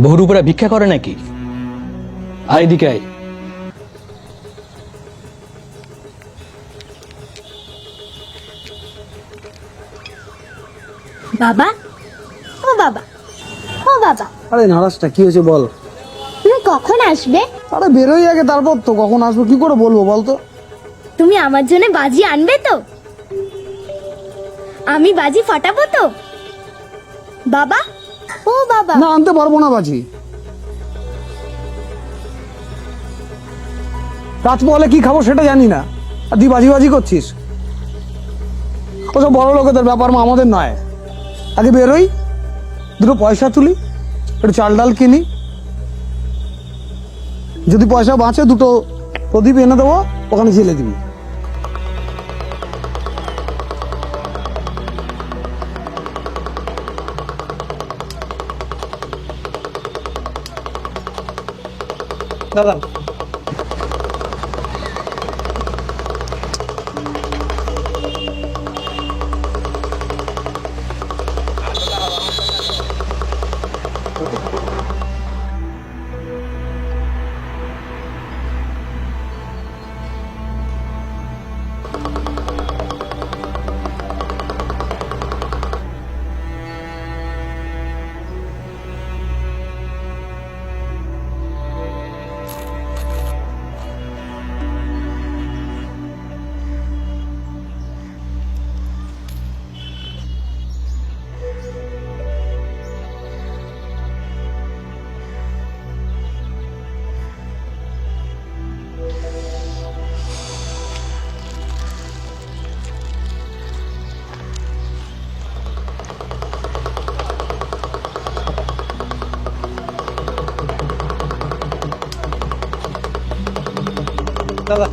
বহুর উপরে ভিক্ষা করে নাকি? আয় এদিকে আয়। বাবা, ও বাবা, ও বাবা, আরে নারাজটা কি হয়েছে বল? তুমি কখন আসবে? আরে বেরোই আগে, তারপর তো কখন আসবো কি করে বলবো বলতো? তুমি আমার জন্য বাজি আনবে তো? আমি বাজি ফাটাবো তো? বাবা, ও বাবা, না, আনতে পারবো না বাজি। রাত বলে কি খাবো সেটা জানি না, আর তুই বাজি বাজি করছিস। ওসব বড় লোকেদের ব্যাপার, মা আমাদের নয়। আগে বেরোই, দুটো পয়সা তুলি, একটু চাল ডাল কিনি, যদি পয়সা বাঁচে দুটো প্রদীপ এনে দেবো, ওখানে জেলে দিবি। দাদা, দাদা,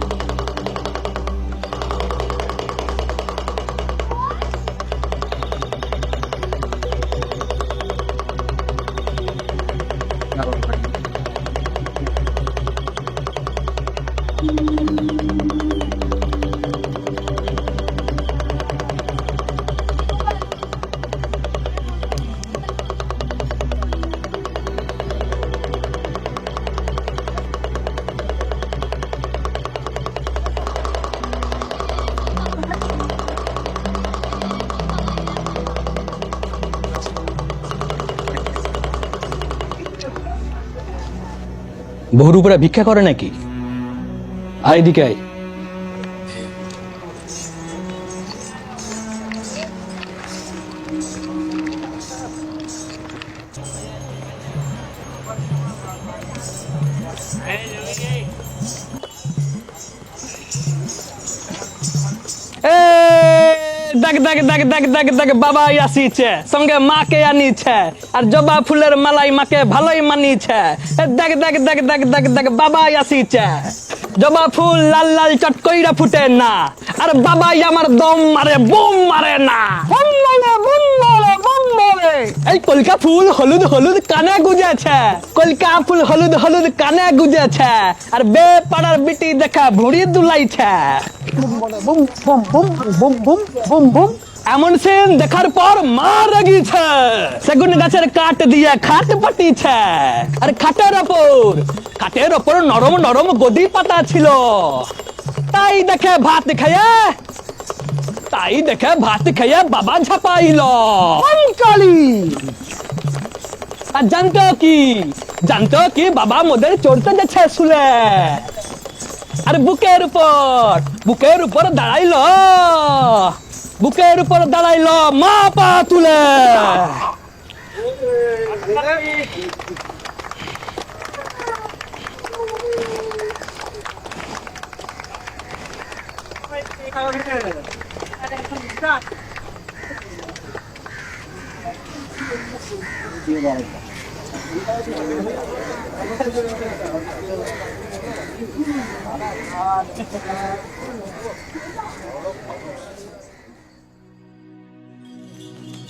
বহুর উপরে ভিক্ষা করে নাকি? আয় এদিকে আয়। দেখ দেখ দেখ দেখ দেখ দেখ বাবা আসিছে, সঙ্গে মাকে আনিছে, আর জবা ফুলের মালাই মাকে ভালোই মানিছে। দেখ দেখ দেখ দেখ দেখ দেখ বাবা আসিছে। জবা ফুল লাল লাল চটকইরা ফুটে না, আর বাবাই আমার দম মারে, বুম মারে না। বুম মারে, বুম মারে, বুম মারে। এই কলকা ফুল হলুদ হলুদ কানে গুজেছে, কলকা ফুল হলুদ হলুদ কানে গুজেছে, আর বে পাড়ার বিটি দেখা ভুড়ি দুলাইছে। Boom boom boom boom boom boom boom. এমন সিন দেখার পর মা রাগিছে, সেগুন গাছের কাঠ দিয়ে খাট পাতিছে, আর খাটের ওপর নরম নরম গদি পাতা ছিল। তাই দেখে ভাত খেয়ে বাবা ঝাপাইল। কালী, আর জানতো কি বাবা মোদের চড়তে যাচ্ছে শুলে, আর বুকের উপর দাঁড়াইলো মা পা তুলে।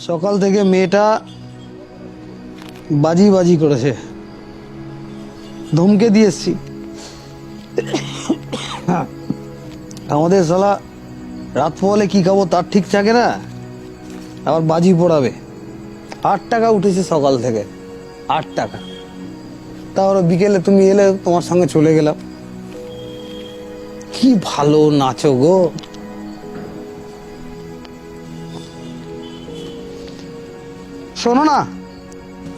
সকাল থেকে মেয়েটা বাজি বাজি করেছে, ধমকে দিয়ে এসছি। আমাদের শালা রাত পোহালে কি খাবো তার ঠিক থাকে না, আবার বাজি পড়াবে। 8 টাকা উঠেছে সকাল থেকে, 8 টাকা। তাহলে বিকেলে তুমি এলে, তোমার সঙ্গে চলে গেলাম। কি ভালো নাচো গো। শোনো না,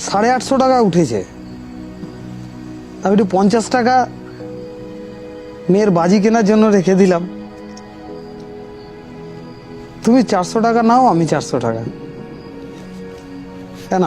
850 টাকা উঠেছে। আমি একটু 50 টাকা মেয়ের বাজি কেনার জন্য রেখে দিলাম। তুমি 400 টাকা নাও, আমি 400 টাকা। কেন?